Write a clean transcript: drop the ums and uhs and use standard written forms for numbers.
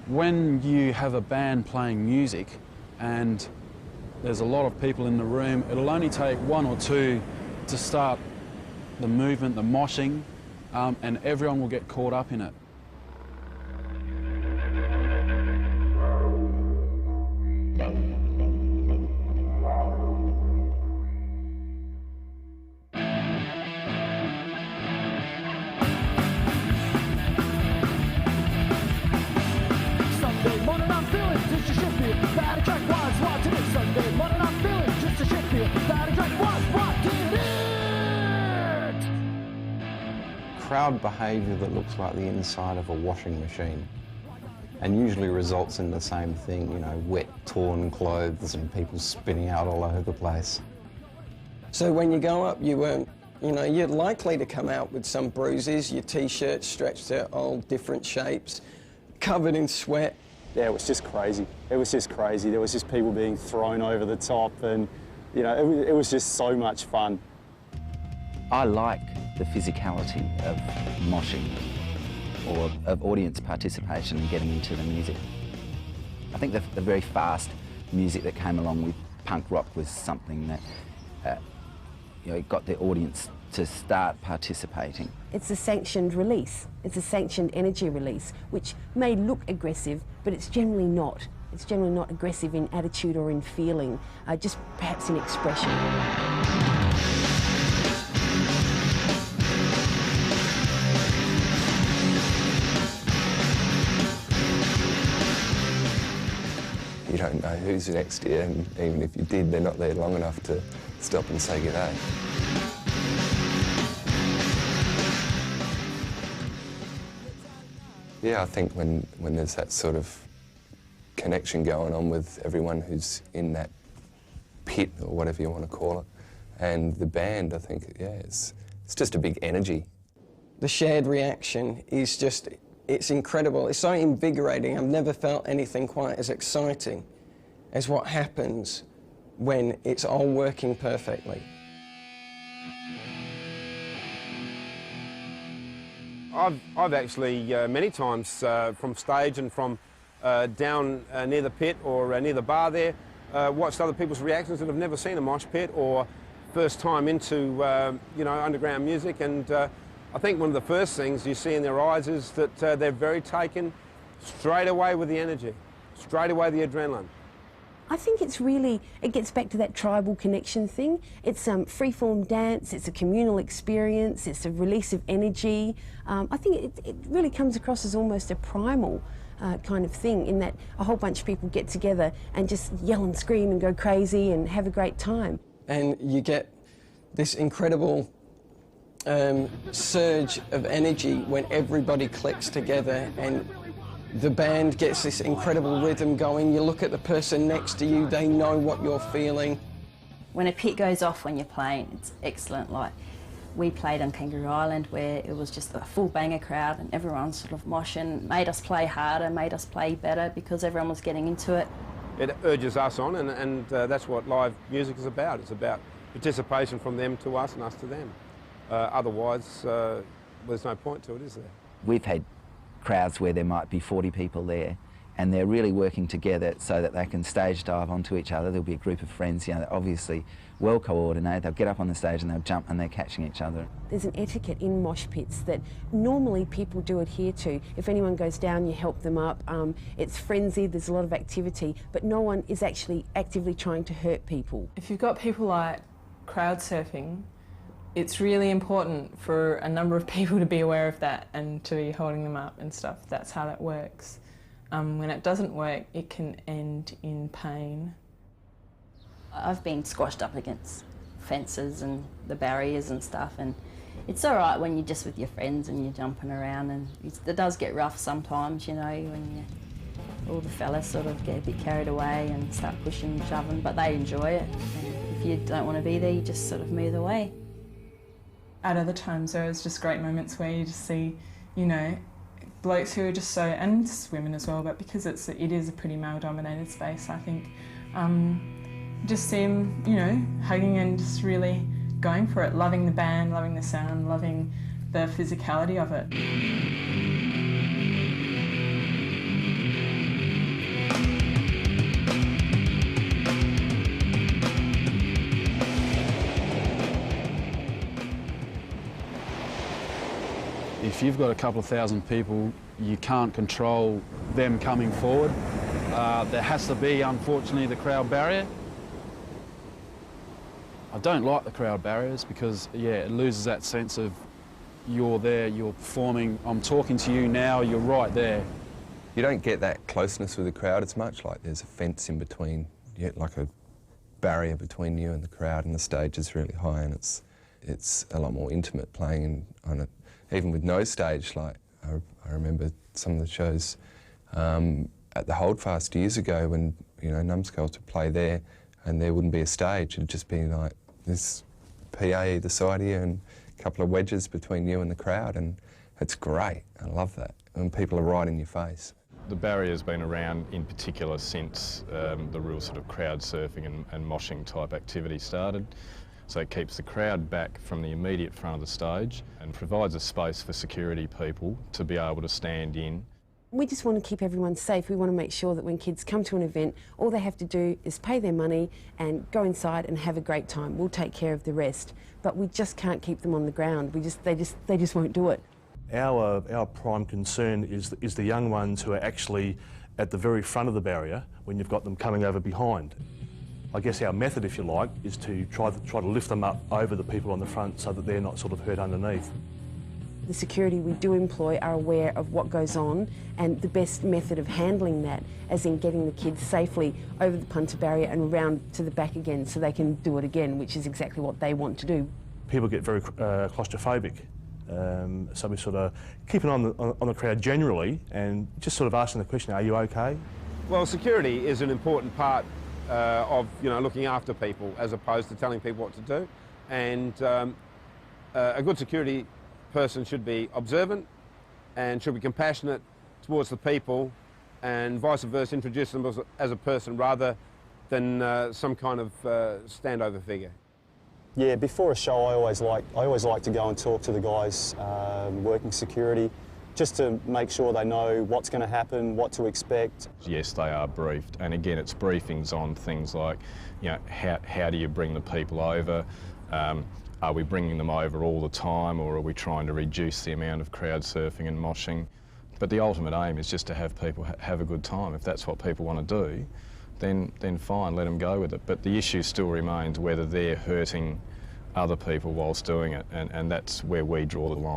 When you have a band playing music and there's a lot of people in the room, it'll only take one or two to start the movement, the moshing, and everyone will get caught up in it. Crowd behaviour that looks like the inside of a washing machine and usually results in the same thing, you know, wet, torn clothes and people spinning out all over the place. So when you go up, you're likely to come out with some bruises, your T-shirt stretched to all different shapes, covered in sweat. Yeah, it was just crazy. It was just crazy. There was just people being thrown over the top and, you know, it was just so much fun. I like the physicality of moshing or of audience participation and getting into the music. I think the very fast music that came along with punk rock was something that it got the audience to start participating. It's a sanctioned release. It's a sanctioned energy release, which may look aggressive, but it's generally not. It's generally not aggressive in attitude or in feeling, just perhaps in expression. You don't know who's next year, and even if you did, they're not there long enough to stop and say g'day. Yeah, I think when there's that sort of connection going on with everyone who's in that pit, or whatever you want to call it, and the band, I think, yeah, it's just a big energy. The shared reaction is just, it's incredible. It's so invigorating. I've never felt anything quite as exciting as what happens when it's all working perfectly. I've actually many times from stage and from down near the pit or near the bar there, watched other people's reactions that have never seen a mosh pit or first time into underground music, and I think one of the first things you see in their eyes is that they're very taken straight away with the energy, straight away the adrenaline. I think it's really, it gets back to that tribal connection thing. It's free-form dance, it's a communal experience, it's a release of energy. I think it really comes across as almost a primal kind of thing, in that a whole bunch of people get together and just yell and scream and go crazy and have a great time. And you get this incredible surge of energy when everybody clicks together and the band gets this incredible rhythm going. You look at the person next to you, they know what you're feeling. When a pit goes off when you're playing, it's excellent. Like, we played on Kangaroo Island where it was just a full banger crowd and everyone sort of moshing, made us play harder, made us play better because everyone was getting into it. It urges us on, and that's what live music is about. It's about participation from them to us and us to them. Otherwise, there's no point to it, is there? We've had crowds where there might be 40 people there and they're really working together so that they can stage dive onto each other. There'll be a group of friends, they're obviously well coordinated. They'll get up on the stage and they'll jump and they're catching each other. There's an etiquette in mosh pits that normally people do adhere to. If anyone goes down, you help them up. It's frenzied, there's a lot of activity, but no one is actually actively trying to hurt people. If you've got people like crowd surfing, it's really important for a number of people to be aware of that and to be holding them up and stuff. That's how that works. When it doesn't work, it can end in pain. I've been squashed up against fences and the barriers and stuff, and it's all right when you're just with your friends and you're jumping around, and it does get rough sometimes, when all the fellas sort of get a bit carried away and start pushing and shoving, but they enjoy it. And if you don't want to be there, you just sort of move away. At other times, there's just great moments where you just see, blokes who are just so, and women as well, but because it is a pretty male-dominated space, I think, just see them, hugging and just really going for it, loving the band, loving the sound, loving the physicality of it. if you've got a couple of thousand people, you can't control them coming forward. There has to be, unfortunately, the crowd barrier. I don't like the crowd barriers because, yeah, it loses that sense of you're there, you're performing, I'm talking to you now, you're right there. You don't get that closeness with the crowd as much, like there's a fence in between, like a barrier between you and the crowd, and the stage is really high, and it's a lot more intimate playing on it. Even with no stage, like I remember some of the shows at the Holdfast years ago when, you know, Numbskulls would play there and there wouldn't be a stage, it'd just be like this PA either side of you and a couple of wedges between you and the crowd, and it's great. I love that, when people are right in your face. The barrier's been around in particular since the real sort of crowd surfing and moshing type activity started. So it keeps the crowd back from the immediate front of the stage and provides a space for security people to be able to stand in. We just want to keep everyone safe. We want to make sure that when kids come to an event, all they have to do is pay their money and go inside and have a great time. We'll take care of the rest. But we just can't keep them on the ground. They just won't do it. Our prime concern is the young ones who are actually at the very front of the barrier when you've got them coming over behind. I guess our method, if you like, is to try to lift them up over the people on the front so that they're not sort of hurt underneath. The security we do employ are aware of what goes on, and the best method of handling that, as in getting the kids safely over the punter barrier and around to the back again so they can do it again, which is exactly what they want to do. People get very claustrophobic, so we sort of keep an eye on the crowd generally and just sort of asking the question, are you okay? Well, security is an important part of, you know, looking after people as opposed to telling people what to do. And a good security person should be observant and should be compassionate towards the people, and vice versa, introduce them as a person rather than some kind of standover figure. Yeah, before a show I always like to go and talk to the guys working security, just to make sure they know what's going to happen, what to expect. Yes, they are briefed, and again it's briefings on things like, you know, how do you bring the people over? Are we bringing them over all the time, or are we trying to reduce the amount of crowd surfing and moshing? But the ultimate aim is just to have people have a good time. If that's what people want to do, then fine, let them go with it. But the issue still remains whether they're hurting other people whilst doing it, and that's where we draw the line.